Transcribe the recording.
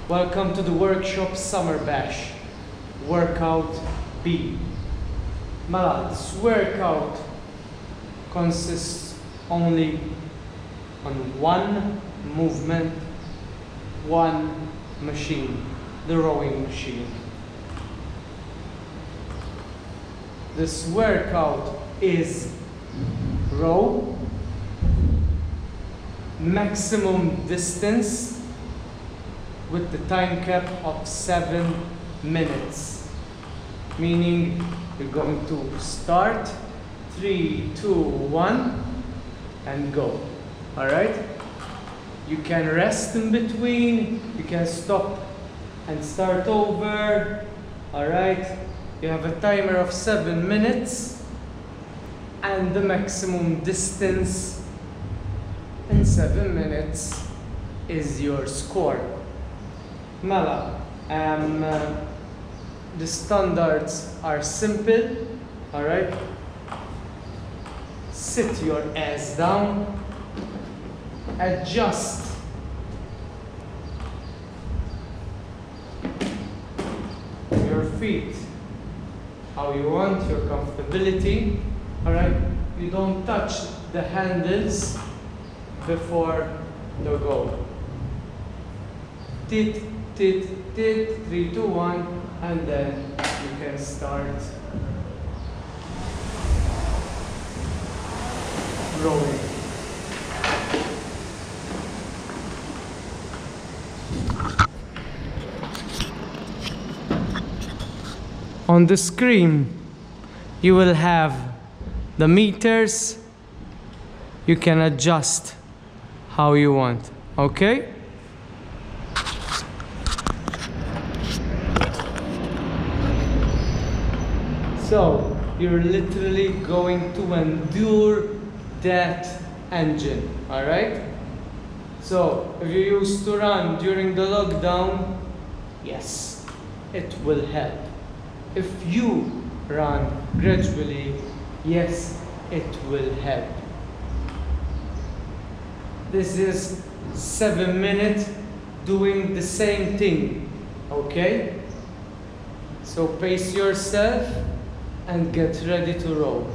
Welcome to the workshop Summer Bash, Workout B. Mela, this workout consists only on one movement, one machine, the rowing machine. This workout is row, maximum distance with the time cap of 7 minutes. Meaning you're going to start 3, 2, 1 and go. Alright? You can rest in between, you can stop and start over. Alright? You have a timer of 7 minutes and the maximum distance in 7 minutes is your score. Mela, the standards are simple, alright? Sit your ass down, adjust your feet how you want, your comfortability, alright? You don't touch the handles before the go. Tit, tit, tit, 3, 2, 1, and then you can start rowing. On the screen, you will have the meters. You can adjust how you want, okay? So, you're literally going to endure that engine, alright? So, if you used to run during the lockdown, yes, it will help. If you run gradually, yes, it will help. This is 7 minutes doing the same thing, okay? So pace yourself and get ready to row.